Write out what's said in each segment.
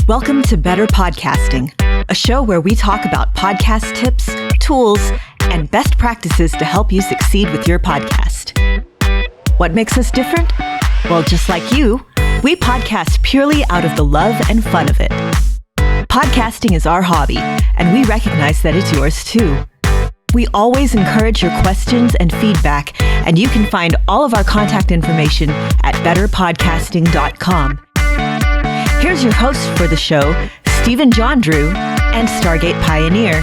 Welcome to Better Podcasting, a show where we talk about podcast tips, tools, and best practices to help you succeed with your podcast. What makes us different? Well, just like you, we podcast purely out of the love and fun of it. Podcasting is our hobby, and we recognize that it's yours too. We always encourage your questions and feedback, and you can find all of our contact information at betterpodcasting.com. Here's your host for the show, Stephen John Drew and Stargate Pioneer.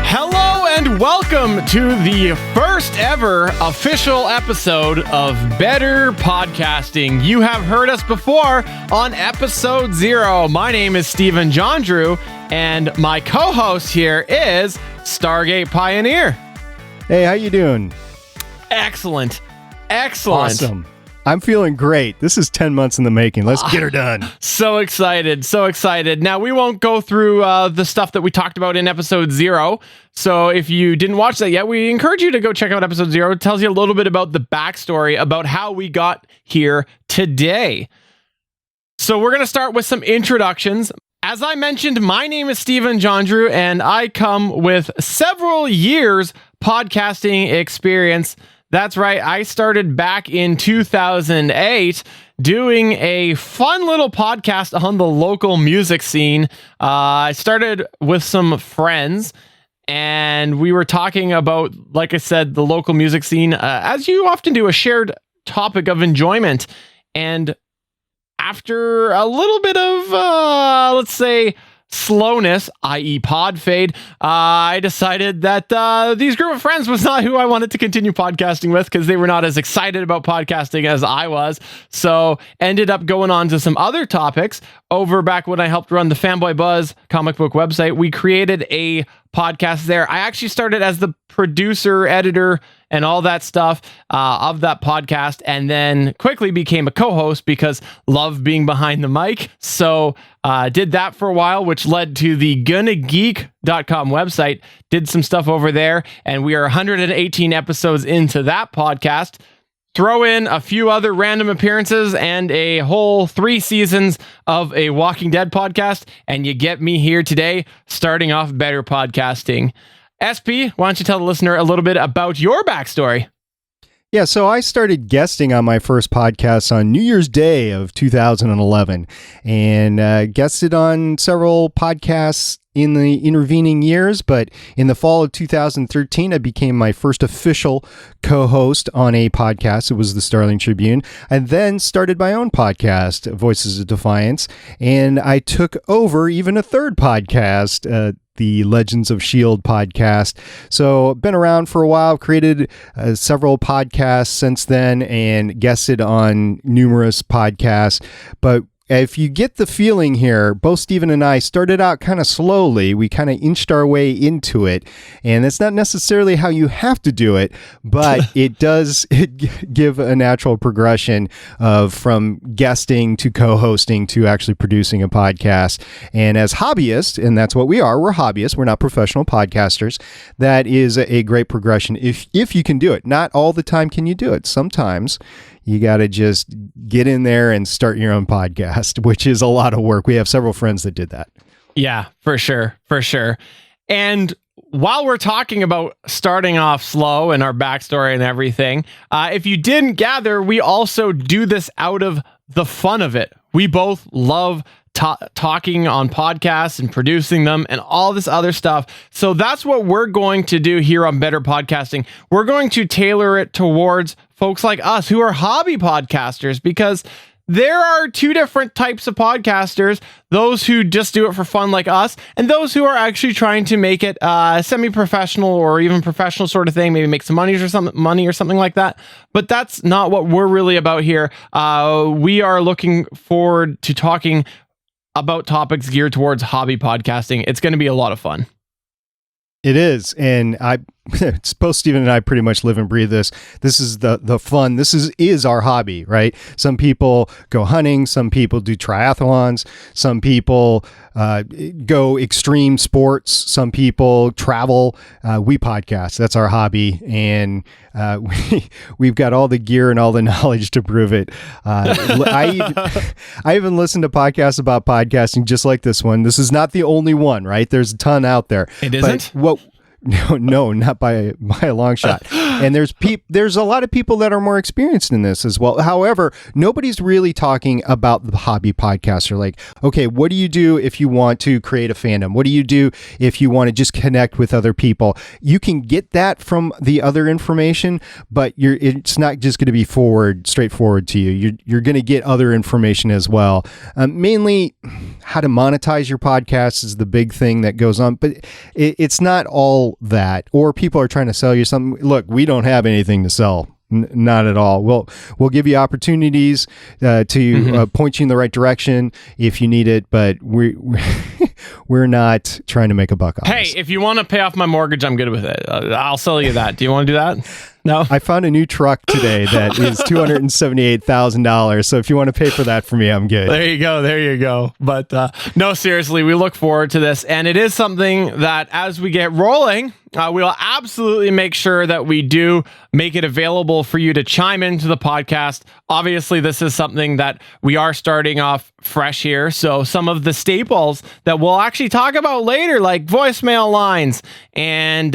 Hello and welcome to the first ever official episode of Better Podcasting. You have heard us before on episode 0. My name is Stephen John Drew, and my co-host here is Stargate Pioneer. Hey, how you doing? Excellent. Awesome. I'm feeling great. This is 10 months in the making. Let's get her done. So excited. Now, we won't go through the stuff that we talked about in episode 0. So if you didn't watch that yet, we encourage you to go check out episode 0. It tells you a little bit about the backstory about how we got here today. So we're going to start with some introductions. As I mentioned, my name is Stephen John Drew, and I come with several years podcasting experience. That's right. I started back in 2008 doing a fun little podcast on the local music scene. I started with some friends, and we were talking about, like I said, the local music scene, as you often do, a shared topic of enjoyment. And after a little bit of, let's say, slowness, i.e. pod fade, I decided that these group of friends was not who I wanted to continue podcasting with, because they were not as excited about podcasting as I was. So ended up going on to some other topics. Over back when I helped run the Fanboy Buzz comic book website, we created a podcast there. I actually started as the producer, editor, and all that stuff of that podcast, and then quickly became a co-host because love being behind the mic. So did that for a while, which led to the gonnageek.com website. Did some stuff over there, and we are 118 episodes into that podcast. Throw in a few other random appearances and a whole 3 seasons of a Walking Dead podcast, and you get me here today, starting off Better Podcasting. SP, why don't you tell the listener a little bit about your backstory? Yeah, so I started guesting on my first podcast on New Year's Day of 2011, and guested on several podcasts in the intervening years, but in the fall of 2013, I became my first official co-host on a podcast. It was the Starling Tribune. I then started my own podcast, Voices of Defiance, and I took over even a third podcast, the Legends of S.H.I.E.L.D. podcast. So been around for a while, created several podcasts since then, and guested on numerous podcasts. But if you get the feeling here, both Stephen and I started out kind of slowly. We kind of inched our way into it, and that's not necessarily how you have to do it, but it does give a natural progression of from guesting to co-hosting to actually producing a podcast. And as hobbyists, and that's what we are, we're hobbyists, we're not professional podcasters, that is a great progression if you can do it. Not all the time can you do it. Sometimes you got to just get in there and start your own podcast, which is a lot of work. We have several friends that did that. Yeah, for sure. And while we're talking about starting off slow and our backstory and everything, if you didn't gather, we also do this out of the fun of it. We both love talking on podcasts and producing them and all this other stuff. So that's what we're going to do here on Better Podcasting. We're going to tailor it towards folks like us who are hobby podcasters, because there are 2 different types of podcasters: those who just do it for fun like us, and those who are actually trying to make it semi-professional or even professional sort of thing, maybe make some money or something like that. But that's not what we're really about here. We are looking forward to talking about topics geared towards hobby podcasting. It's going to be a lot of fun. It is, and both Stephen and I pretty much live and breathe this. This is the fun. This is our hobby, right? Some people go hunting. Some people do triathlons. Some people go extreme sports. Some people travel. We podcast. That's our hobby. And we've got all the gear and all the knowledge to prove it. I even listened to podcasts about podcasting just like this one. This is not the only one, right? There's a ton out there. It isn't? No, not by a long shot. And there's a lot of people that are more experienced in this as well. However, nobody's really talking about the hobby podcaster. Like, okay, what do you do if you want to create a fandom? What do you do if you want to just connect with other people? You can get that from the other information, but it's not just going to be straightforward to you. You're going to get other information as well. Mainly, how to monetize your podcast is the big thing that goes on, but it's not all that, or people are trying to sell you something. Look, we don't have anything to sell. Not at all. We'll give you opportunities to point you in the right direction if you need it, but we're not trying to make a buck off. Hey, if you want to pay off my mortgage, I'm good with it. I'll sell you that. Do you want to do that? No? I found a new truck today that is $278,000. So if you want to pay for that for me, I'm good. There you go. But no, seriously, we look forward to this. And it is something that as we get rolling, we'll absolutely make sure that we do make it available for you to chime into the podcast. Obviously, this is something that we are starting off fresh here. So some of the staples that we'll actually talk about later, like voicemail lines and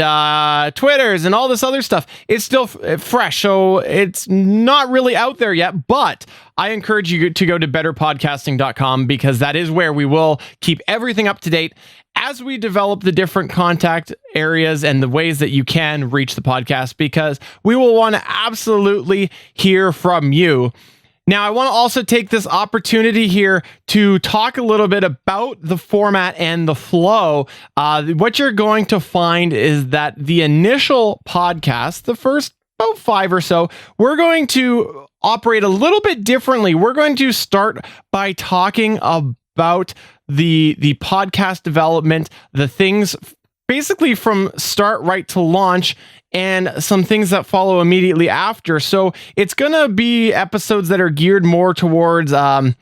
Twitters and all this other stuff, it's still fresh. So it's not really out there yet, but I encourage you to go to betterpodcasting.com because that is where we will keep everything up to date as we develop the different contact areas and the ways that you can reach the podcast, because we will want to absolutely hear from you. Now, I want to also take this opportunity here to talk a little bit about the format and the flow. What you're going to find is that the initial podcast, the first about 5 or so, we're going to operate a little bit differently. We're going to start by talking about the podcast development, the things basically from start right to launch, and some things that follow immediately after. So it's going to be episodes that are geared more towards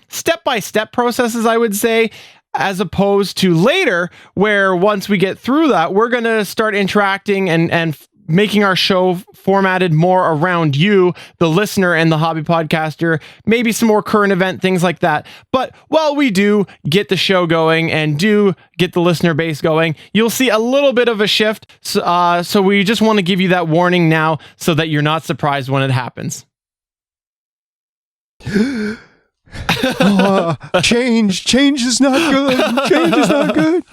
step-by-step processes, I would say, as opposed to later, where once we get through that, we're going to start interacting and making our show formatted more around you, the listener, and the hobby podcaster, maybe some more current event, things like that. But while we do get the show going and do get the listener base going, you'll see a little bit of a shift. So we just want to give you that warning now so that you're not surprised when it happens. Change is not good. Change is not good.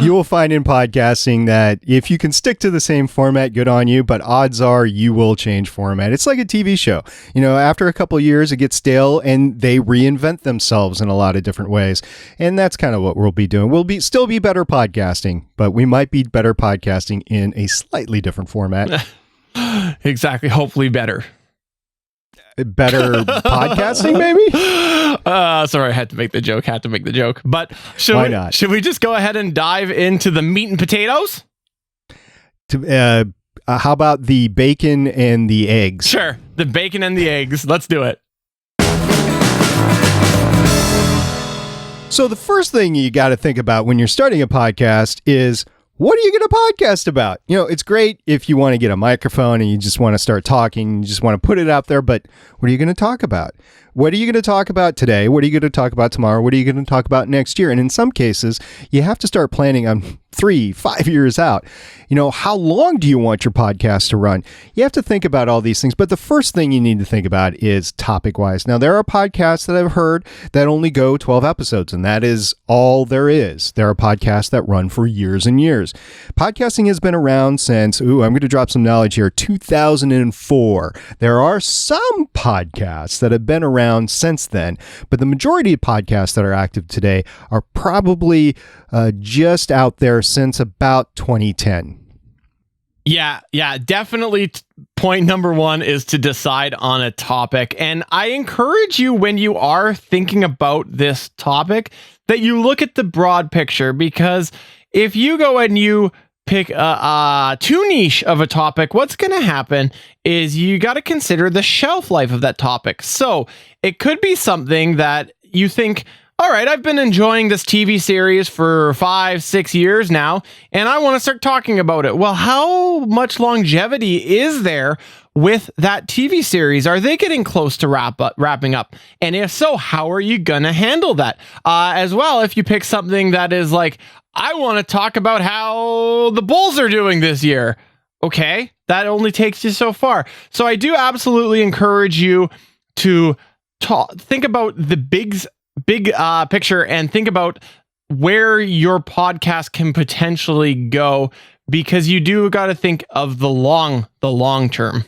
You will find in podcasting that if you can stick to the same format, good on you, but odds are you will change format. It's like a TV show. You know, after a couple of years, it gets stale and they reinvent themselves in a lot of different ways. And that's kind of what we'll be doing. We'll still be better podcasting, but we might be better podcasting in a slightly different format. Exactly. Hopefully better podcasting, maybe? Sorry, I had to make the joke. But why not? Should we just go ahead and dive into the meat and potatoes? How about the bacon and the eggs? Sure, the bacon and the eggs. Let's do it. So the first thing you got to think about when you're starting a podcast is, what are you going to podcast about? You know, it's great if you want to get a microphone and you just want to start talking, you just want to put it out there, but what are you going to talk about? What are you going to talk about today? What are you going to talk about tomorrow? What are you going to talk about next year? And in some cases, you have to start planning on 3-5 years out. You know, how long do you want your podcast to run? You have to think about all these things, but the first thing you need to think about is topic-wise. Now, there are podcasts that I've heard that only go 12 episodes, and that is all there is. There are podcasts that run for years and years. Podcasting has been around since, I'm going to drop some knowledge here, 2004. There are some podcasts that have been around since then, but the majority of podcasts that are active today are probably just out there since about 2010. Yeah, definitely. Point number one is to decide on a topic. And I encourage you, when you are thinking about this topic, that you look at the broad picture, because if you go and you pick too niche of a topic, what's going to happen is you got to consider the shelf life of that topic. So it could be something that you think, all right, I've been enjoying this TV series for 5-6 years now, and I want to start talking about it. Well, how much longevity is there with that TV series? Are they getting close to wrapping up? And if so, how are you going to handle that? As well, if you pick something that is like, I want to talk about how the Bulls are doing this year. Okay, that only takes you so far. So I do absolutely encourage you to think about the big picture and think about where your podcast can potentially go, because you do got to think of the long term.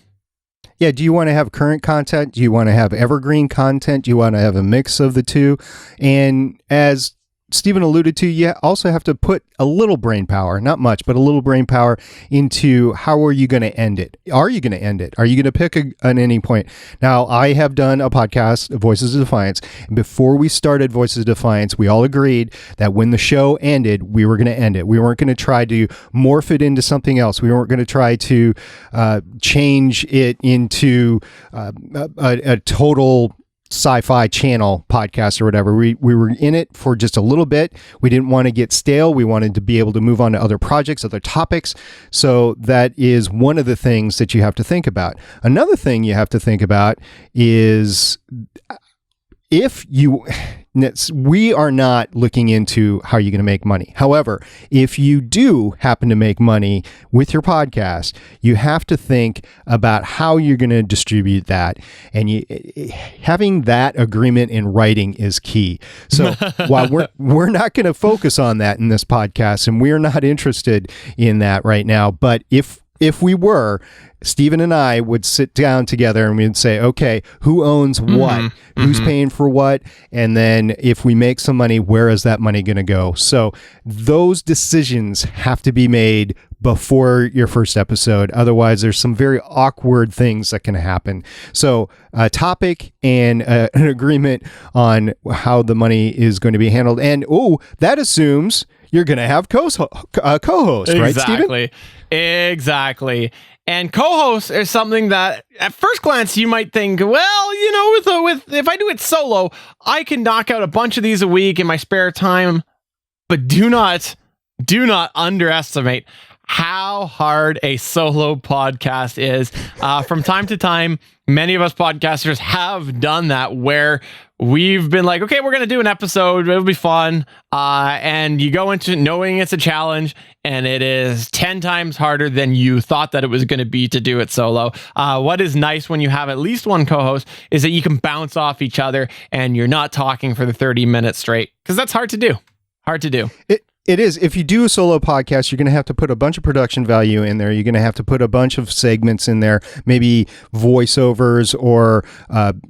Yeah. Do you want to have current content? Do you want to have evergreen content? Do you want to have a mix of the two? And as Stephen alluded to, you also have to put a little brain power, not much, but a little brain power into how are you going to end it? Are you going to end it? Are you going to pick an ending point? Now, I have done a podcast, Voices of Defiance. And before we started Voices of Defiance, we all agreed that when the show ended, we were going to end it. We weren't going to try to morph it into something else. We weren't going to try to change it into a total sci-fi channel podcast or whatever. We were in it for just a little bit. We didn't want to get stale. We wanted to be able to move on to other projects, other topics. So that is one of the things that you have to think about. Another thing you have to think about is we are not looking into how you're going to make money. However, if you do happen to make money with your podcast, you have to think about how you're going to distribute that. And having that agreement in writing is key. So while we're not going to focus on that in this podcast, and we're not interested in that right now, but if we were, Stephen and I would sit down together and we'd say, okay, who owns what? Who's paying for what? And then if we make some money, where is that money going to go? So those decisions have to be made before your first episode. Otherwise, there's some very awkward things that can happen. So a topic and an agreement on how the money is going to be handled. And that assumes you're going to have co-host, right, Stephen? Exactly. And co-host is something that at first glance you might think, well, with if I do it solo, I can knock out a bunch of these a week in my spare time. But do not underestimate how hard a solo podcast is. From time to time, many of us podcasters have done that, where we've been like, okay, we're going to do an episode. It'll be fun. And you go into knowing it's a challenge, and it is 10 times harder than you thought that it was going to be to do it solo. What is nice when you have at least one co-host is that you can bounce off each other and you're not talking for the 30 minutes straight, because that's hard to do. It is. If you do a solo podcast, you're going to have to put a bunch of production value in there. You're going to have to put a bunch of segments in there, maybe voiceovers or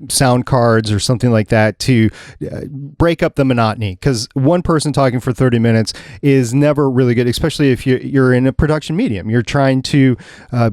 sound cards or something like that to break up the monotony. Because one person talking for 30 minutes is never really good, especially if you're in a production medium. You're trying to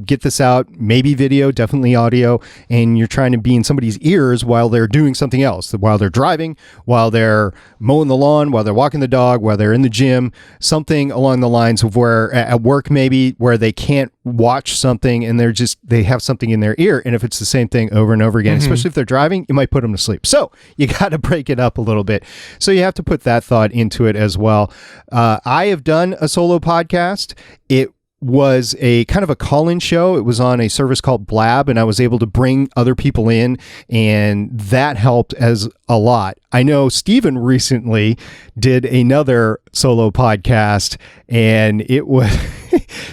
get this out, maybe video, definitely audio, and you're trying to be in somebody's ears while they're doing something else, while they're driving, while they're mowing the lawn, while they're walking the dog, while they're in the gym. Something along the lines of where at work, maybe where they can't watch something and they have something in their ear. And if it's the same thing over and over again, especially if they're driving, it might put them to sleep. So you got to break it up a little bit. So you have to put that thought into it as well. I have done a solo podcast. It was a kind of a call-in show. It was on a service called Blab, and I was able to bring other people in, and that helped as a lot. I know Stephen recently did another solo podcast, and it was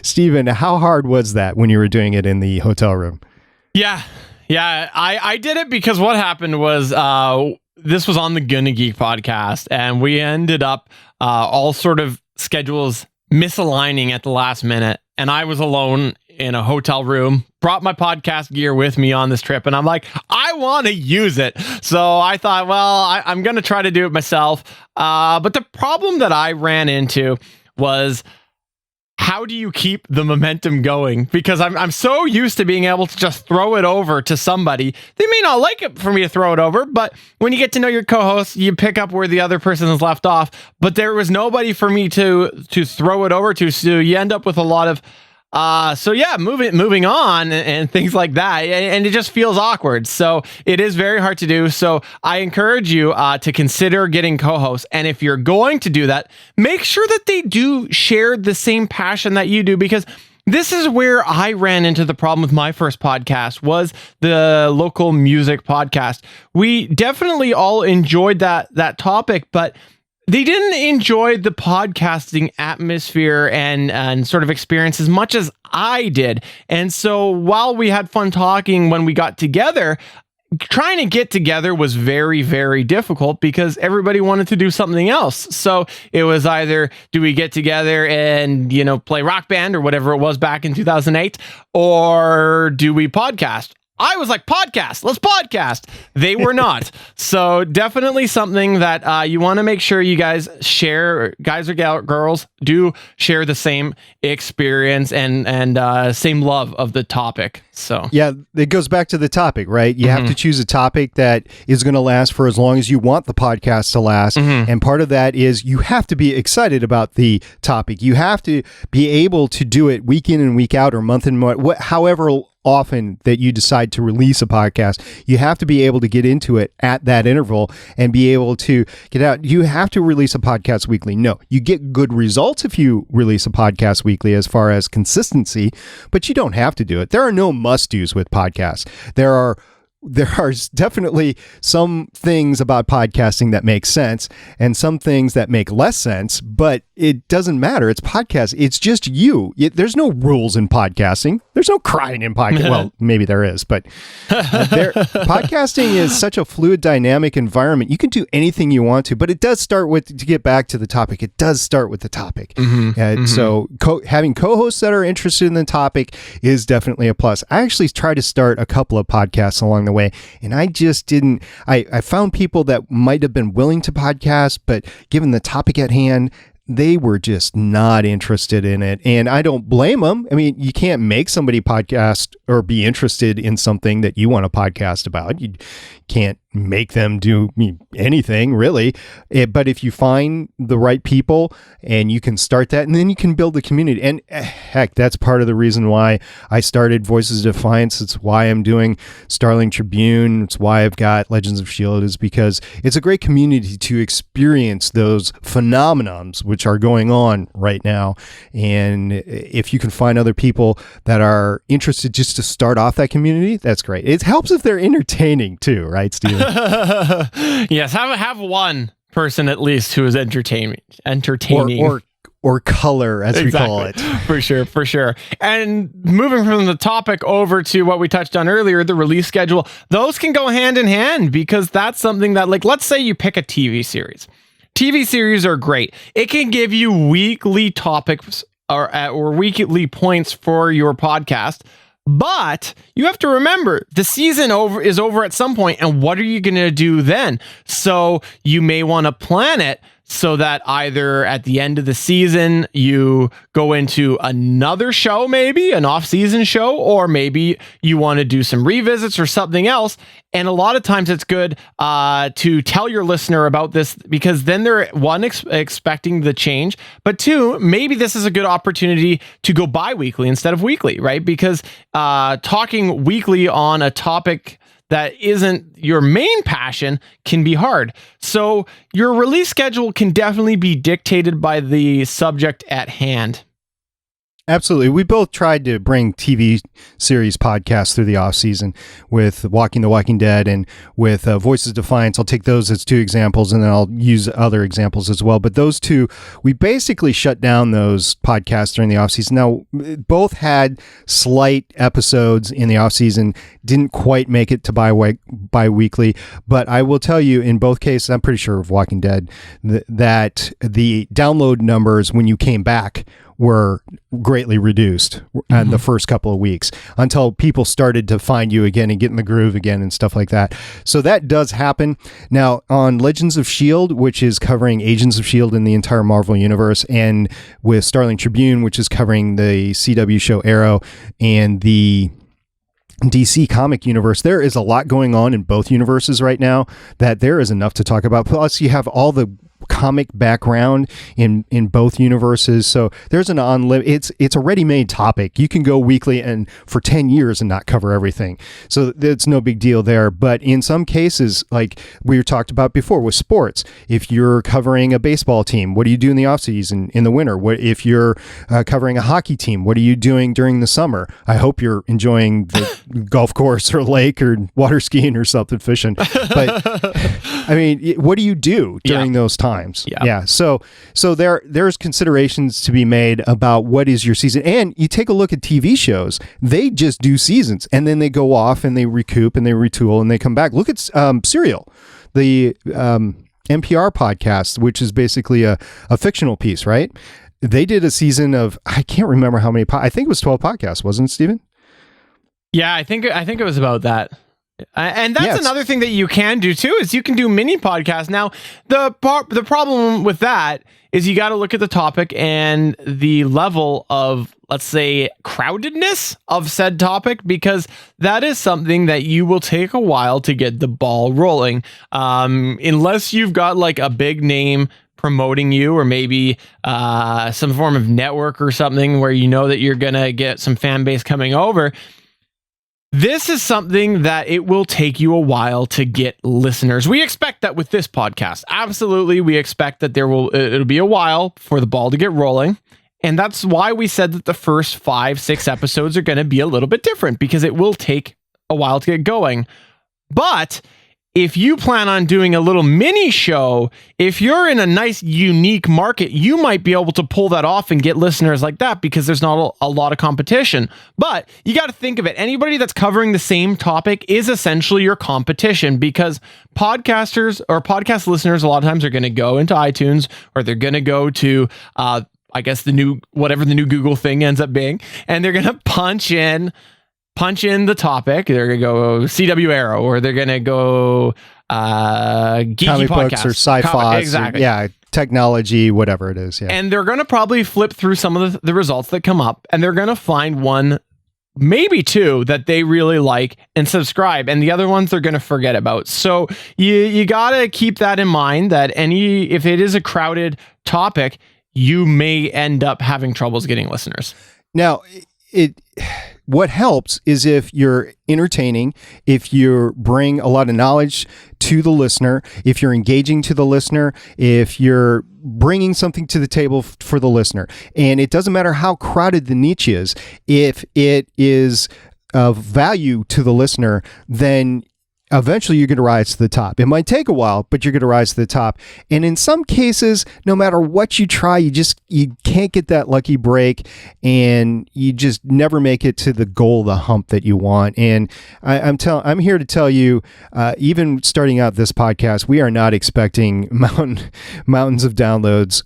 Stephen, how hard was that when you were doing it in the hotel room? Yeah, I did it because what happened was this was on the Gonna Geek podcast, and we ended up all sort of schedules misaligning at the last minute, and I was alone in a hotel room, brought my podcast gear with me on this trip, and I'm like, I want to use it. So I thought, well, I'm going to try to do it myself. But the problem that I ran into was how do you keep the momentum going? Because I'm so used to being able to just throw it over to somebody. They may not like it for me to throw it over, but when you get to know your co-host, you pick up where the other person has left off. But there was nobody for me to throw it over to, so you end up with a lot of moving on and things like that, and it just feels awkward. So it is very hard to do. So I encourage you to consider getting co-hosts, and if you're going to do that, make sure that they do share the same passion that you do, because this is where I ran into the problem with my first podcast, was the local music podcast. We definitely all enjoyed that topic, but they didn't enjoy the podcasting atmosphere and sort of experience as much as I did. And so while we had fun talking when we got together, trying to get together was very, very difficult because everybody wanted to do something else. So it was either, do we get together and, play Rock Band or whatever it was back in 2008, or do we podcast? I was like, podcast, let's podcast. They were not. So definitely something that you want to make sure you guys share, guys or girls, do share the same experience and same love of the topic. So yeah, it goes back to the topic, right? You have to choose a topic that is going to last for as long as you want the podcast to last. And part of that is you have to be excited about the topic. You have to be able to do it week in and week out, or month in month, however often that you decide to release a podcast. You have to be able to get into it at that interval and be able to get out. You have to release a podcast weekly. No, you get good results if you release a podcast weekly as far as consistency, but you don't have to do it. There are no must-dos with podcasts. There are definitely some things about podcasting that make sense and some things that make less sense, but it doesn't matter. It's podcast. It's just you. There's no rules in podcasting. There's no crying in podcasting. Well, maybe there is, but podcasting is such a fluid, dynamic environment. You can do anything you want to, but it does start with, to get back to the topic, it does start with the topic. So having co-hosts that are interested in the topic is definitely a plus. I actually tried to start a couple of podcasts along the way, and I just didn't. I found people that might have been willing to podcast, but given the topic at hand, they were just not interested in it. And I don't blame them. I mean, you can't make somebody podcast or be interested in something that you want to podcast about. You can't make them do anything, really. But if you find the right people and you can start that, and then you can build a community. And heck, that's part of the reason why I started Voices of Defiance. It's why I'm doing Starling Tribune. It's why I've got Legends of S.H.I.E.L.D., is because it's a great community to experience those phenomenons which are going on right now. And if you can find other people that are interested just to start off that community, that's great. It helps if they're entertaining too, right, Steven? Yes, have one person at least who is entertaining or color, as we call it. For sure. And moving from the topic over to what we touched on earlier, the release schedule, those can go hand in hand, because that's something that, like, let's say you pick a TV series. TV series are great. It can give you weekly topics or weekly points for your podcast. But you have to remember, the season is over at some point, and what are you going to do then? So you may want to plan it so that either at the end of the season you go into another show, maybe an off-season show, or maybe you want to do some revisits or something else. And a lot of times it's good to tell your listener about this, because then they're, one, expecting the change, but two, maybe this is a good opportunity to go bi-weekly instead of weekly, right? Because talking weekly on a topic that isn't your main passion can be hard. So your release schedule can definitely be dictated by the subject at hand. Absolutely. We both tried to bring TV series podcasts through the off season with Walking the Walking Dead and with Voices of Defiance. I'll take those as two examples, and then I'll use other examples as well. But those two, we basically shut down those podcasts during the off season. Now, both had slight episodes in the off season, didn't quite make it to bi-weekly. But I will tell you, in both cases, I'm pretty sure of Walking Dead, that the download numbers when you came back were greatly reduced in the first couple of weeks until people started to find you again and get in the groove again and stuff like that. So that does happen. Now, on Legends of S.H.I.E.L.D., which is covering Agents of S.H.I.E.L.D. in the entire Marvel Universe, and with Starling Tribune, which is covering the CW show Arrow and the DC comic universe, there is a lot going on in both universes right now that there is enough to talk about. Plus, you have all the comic background in both universes, so there's an it's a ready-made topic. You can go weekly and for 10 years and not cover everything, so it's no big deal there. But in some cases, like we talked about before with sports, if you're covering a baseball team, what do you do in the off season in the winter? What if you're covering a hockey team, what are you doing during the summer? I hope you're enjoying the golf course or lake or water skiing or something, fishing, but I mean, what do you do during those times? Yeah. So there's considerations to be made about what is your season. And you take a look at TV shows, they just do seasons and then they go off and they recoup and they retool and they come back. Look at Serial, the NPR podcast, which is basically a fictional piece, right? They did a season of, I can't remember how many, I think it was 12 podcasts, wasn't it, Stephen? Yeah, I think it was about that. And that's another thing that you can do too, is you can do mini podcasts. Now, the problem with that is you got to look at the topic and the level of, let's say, crowdedness of said topic, because that is something that you will take a while to get the ball rolling. Unless you've got like a big name promoting you, or maybe some form of network or something where you know that you're going to get some fan base coming over. This is something that it will take you a while to get listeners. We expect that with this podcast. Absolutely. We expect that it'll be a while for the ball to get rolling. And that's why we said that the first 5-6 episodes are going to be a little bit different, because it will take a while to get going. But if you plan on doing a little mini show, if you're in a nice, unique market, you might be able to pull that off and get listeners like that, because there's not a lot of competition. But you got to think of it. Anybody that's covering the same topic is essentially your competition, because podcasters or podcast listeners a lot of times are going to go into iTunes, or they're going to go to, I guess, whatever the new Google thing ends up being, and they're going to punch in the topic. They're going to go CW Arrow, or they're going to go geeky comic podcast books or sci-fi. Exactly. Technology, whatever it is. Yeah. And they're going to probably flip through some of the results that come up, and they're going to find one, maybe two, that they really like and subscribe, and the other ones they're going to forget about. So you got to keep that in mind, that if it is a crowded topic, you may end up having troubles getting listeners. Now, what helps is if you're entertaining, if you bring a lot of knowledge to the listener, if you're engaging to the listener, if you're bringing something to the table for the listener. And it doesn't matter how crowded the niche is, if it is of value to the listener, then eventually you're going to rise to the top. It might take a while, but you're going to rise to the top. And in some cases, no matter what you try, you can't get that lucky break, and you just never make it to the goal, the hump that you want. And I'm here to tell you, even starting out this podcast, we are not expecting mountains of downloads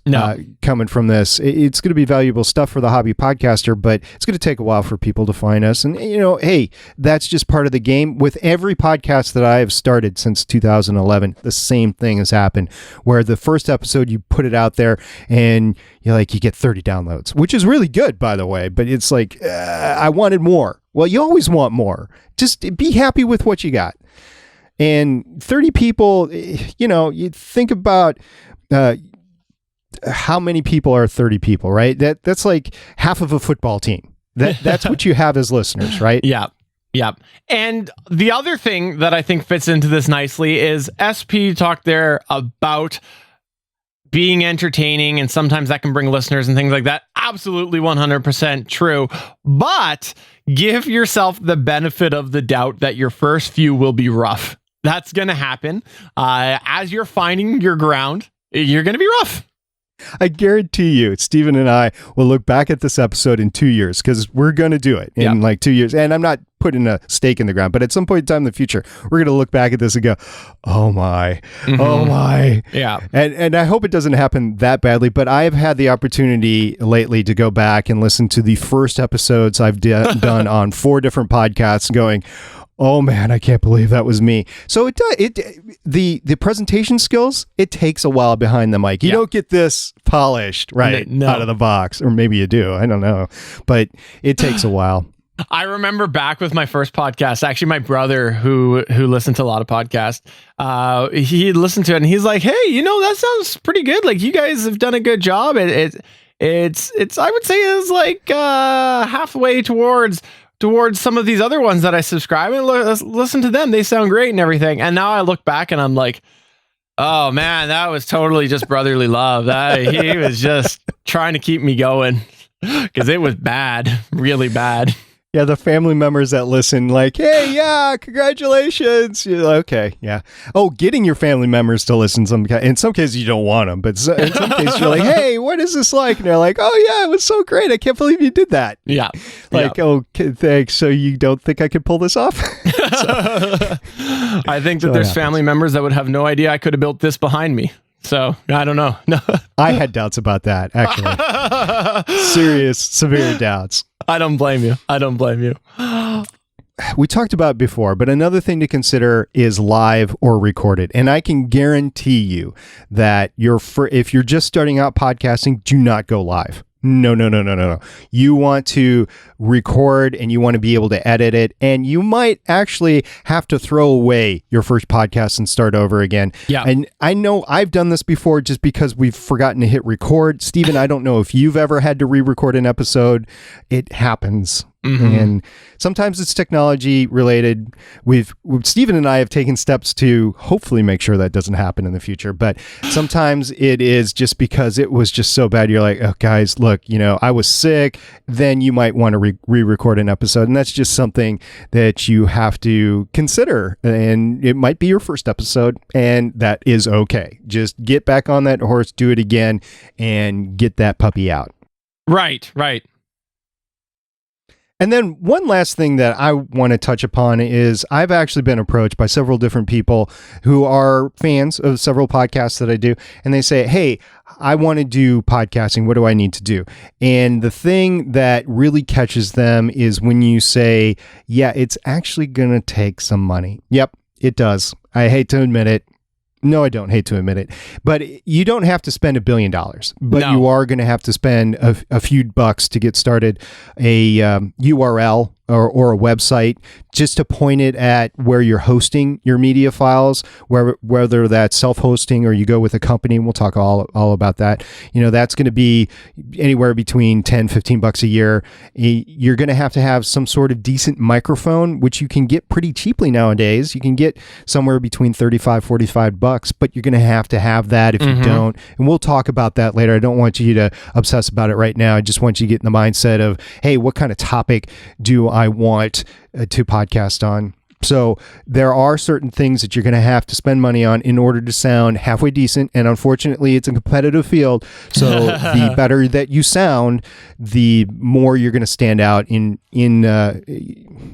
coming from this. It's going to be valuable stuff for the hobby podcaster, but it's going to take a while for people to find us. And, hey, that's just part of the game. With every podcast that I have started since 2011, the same thing has happened, where the first episode, you put it out there and you get 30 downloads, which is really good, by the way, but it's like, I wanted more. Well, you always want more. Just be happy with what you got. And 30 people, you think about how many people are 30 people, right? That's like half of a football team. That's what you have as listeners, right? Yeah. Yeah. And the other thing that I think fits into this nicely is SP talked there about being entertaining, and sometimes that can bring listeners and things like that. Absolutely 100% true. But give yourself the benefit of the doubt that your first few will be rough. That's going to happen. As you're finding your ground, you're going to be rough. I guarantee you, Stephen and I will look back at this episode in 2 years, because we're going to do it in like 2 years. And I'm not putting a stake in the ground. But at some point in time in the future, we're going to look back at this and go, oh my, oh my. Yeah. And I hope it doesn't happen that badly, but I've had the opportunity lately to go back and listen to the first episodes I've done on 4 different podcasts going, oh man, I can't believe that was me. So the presentation skills, it takes a while behind the mic. You don't get this polished out of the box, or maybe you do. I don't know, but it takes a while. I remember back with my first podcast, actually my brother who listened to a lot of podcasts, he listened to it and he's like, hey, that sounds pretty good. Like you guys have done a good job. It's I would say it's like halfway towards some of these other ones that I subscribe and listen to them. They sound great and everything. And now I look back and I'm like, oh man, that was totally just brotherly love. He was just trying to keep me going because it was bad, really bad. Yeah, the family members that listen, like, hey, yeah, congratulations. You're like, okay, yeah. Oh, getting your family members to listen. In some cases, you don't want them, but in some cases, you're like, hey, what is this like? And they're like, oh, yeah, it was so great. I can't believe you did that. Yeah. Like, oh, thanks. So you don't think I could pull this off? I think that there's family members that would have no idea I could have built this behind me. So I don't know. No, I had doubts about that, actually. Serious, severe doubts. I don't blame you. We talked about it before, but another thing to consider is live or recorded. And I can guarantee you that if you're just starting out podcasting, do not go live. No. You want to record and you want to be able to edit it. And you might actually have to throw away your first podcast and start over again. Yeah. And I know I've done this before just because we've forgotten to hit record. Steven, I don't know if you've ever had to re-record an episode. It happens. Mm-hmm. And sometimes it's technology related. Stephen and I have taken steps to hopefully make sure that doesn't happen in the future. But sometimes it is just because it was just so bad. You're like, oh, guys, look, I was sick. Then you might want to re-record an episode. And that's just something that you have to consider. And it might be your first episode, and that is okay. Just get back on that horse, do it again, and get that puppy out. Right. And then one last thing that I want to touch upon is I've actually been approached by several different people who are fans of several podcasts that I do. And they say, hey, I want to do podcasting. What do I need to do? And the thing that really catches them is when you say, yeah, it's actually going to take some money. Yep, it does. I hate to admit it. No, I don't hate to admit it, but you don't have to spend $1 billion, but you are going to have to spend a few bucks to get started. A URL or a website just to point it at where you're hosting your media files, whether that's self-hosting or you go with a company. And we'll talk all about that. That's going to be anywhere between $10-15 a year. You're going to have some sort of decent microphone, which you can get pretty cheaply nowadays. You can get somewhere between $35-45, but you're going to have that if you don't. And we'll talk about that later. I don't want you to obsess about it right now. I just want you to get in the mindset of, hey, what kind of topic do I want to podcast on? So there are certain things that you're going to have to spend money on in order to sound halfway decent. And unfortunately, it's a competitive field. So the better that you sound, the more you're going to stand out in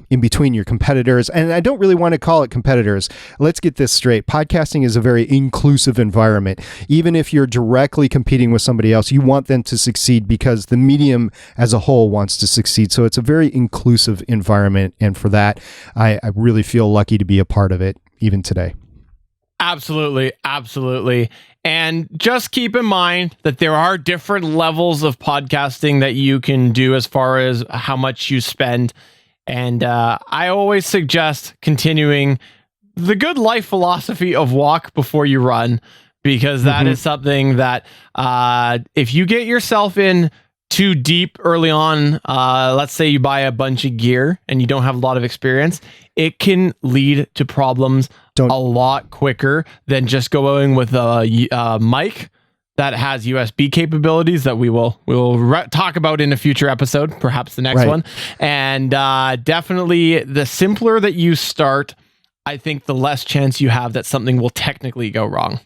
between your competitors. And I don't really want to call it competitors. Let's get this straight. Podcasting is a very inclusive environment. Even if you're directly competing with somebody else, you want them to succeed because the medium as a whole wants to succeed. So it's a very inclusive environment. And for that, I really feel lucky to be a part of it even today. Absolutely. And just keep in mind that there are different levels of podcasting that you can do as far as how much you spend. And I always suggest continuing the good life philosophy of walk before you run, because that is something that if you get yourself in too deep early on, let's say you buy a bunch of gear and you don't have a lot of experience, it can lead to problems a lot quicker than just going with a mic that has USB capabilities that we will talk about in a future episode, perhaps the next one. And definitely the simpler that you start, I think the less chance you have that something will technically go wrong.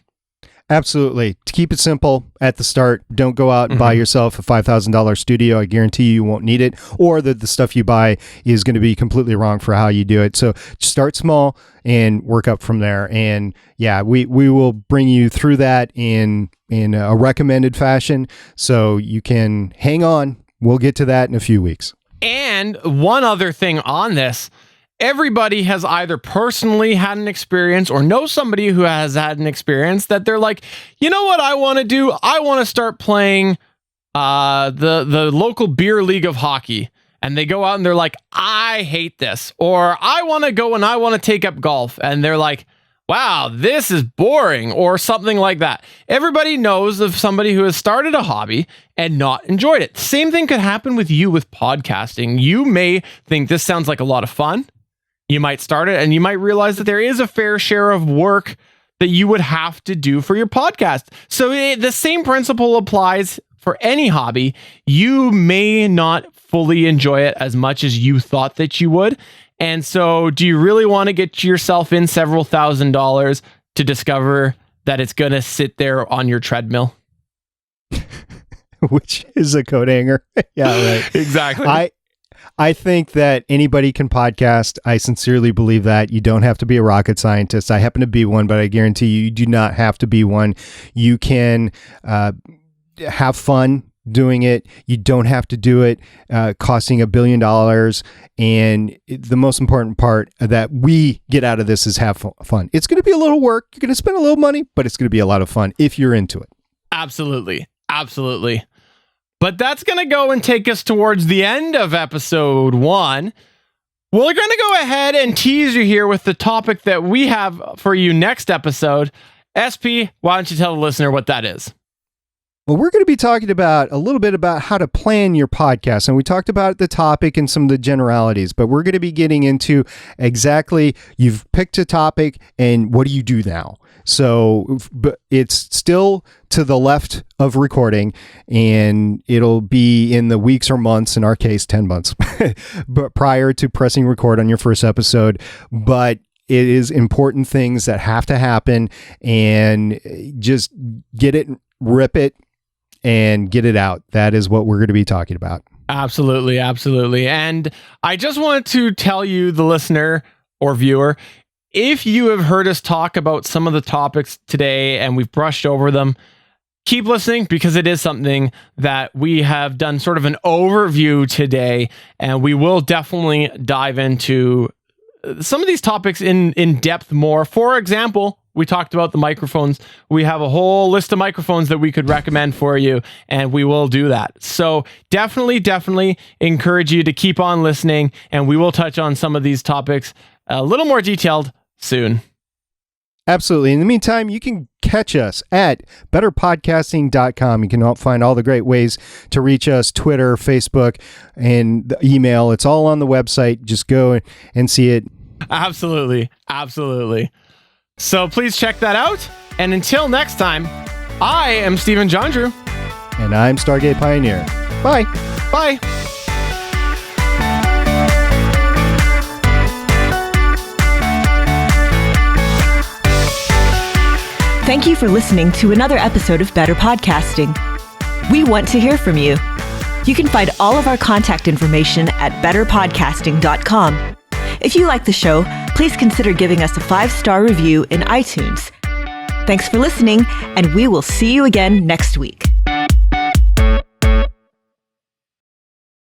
Absolutely. To keep it simple at the start, don't go out and buy yourself a $5,000 studio. I guarantee you won't need it, or that the stuff you buy is going to be completely wrong for how you do it. So start small and work up from there. And yeah, we will bring you through that in a recommended fashion, so you can hang on. We'll get to that in a few weeks. And one other thing on this, everybody has either personally had an experience or knows somebody who has had an experience that they're like, you know what I want to do? I want to start playing the local beer league of hockey. And they go out and they're like, I hate this. Or I want to go and I want to take up golf. And they're like, wow, this is boring, or something like that. Everybody knows of somebody who has started a hobby and not enjoyed it. Same thing could happen with you with podcasting. You may think this sounds like a lot of fun. You might start it and you might realize that there is a fair share of work that you would have to do for your podcast. So the same principle applies for any hobby. You may not fully enjoy it as much as you thought that you would. And so do you really want to get yourself in several $1,000s to discover that it's going to sit there on your treadmill? Which is a coat hanger. Yeah, right. Exactly. I think that anybody can podcast. I sincerely believe that. You don't have to be a rocket scientist. I happen to be one, but I guarantee you do not have to be one. You can have fun doing it. You don't have to do it costing $1 billion. And the most important part that we get out of this is have fun. It's going to be a little work. You're going to spend a little money, but it's going to be a lot of fun if you're into it. Absolutely. Absolutely. But that's going to go and take us towards the end of episode 1. We're going to go ahead and tease you here with the topic that we have for you next episode. SP, why don't you tell the listener what that is? Well, we're going to be talking about a little bit about how to plan your podcast. And we talked about the topic and some of the generalities, but we're going to be getting into exactly, you've picked a topic and what do you do now? So but it's still to the left of recording, and it'll be in the weeks or months, in our case, 10 months, but prior to pressing record on your first episode. But it is important things that have to happen, and just get it, rip it, and get it out. That is what we're going to be talking about. Absolutely. Absolutely. And I just wanted to tell you, the listener or viewer, if you have heard us talk about some of the topics today and we've brushed over them, keep listening, because it is something that we have done sort of an overview today, and we will definitely dive into some of these topics in depth more. For example, we talked about the microphones. We have a whole list of microphones that we could recommend for you, and we will do that. So definitely encourage you to keep on listening, and we will touch on some of these topics a little more detailed soon. Absolutely. In the meantime, you can catch us at betterpodcasting.com. You can find all the great ways to reach us: Twitter, Facebook, and the email. It's all on the website. Just go and see it. Absolutely. So please check that out. And until next time, I am Stephen John Drew. And I'm Stargate Pioneer. Bye. Bye. Thank you for listening to another episode of Better Podcasting. We want to hear from you. You can find all of our contact information at betterpodcasting.com. If you like the show, please consider giving us a 5-star review in iTunes. Thanks for listening, and we will see you again next week.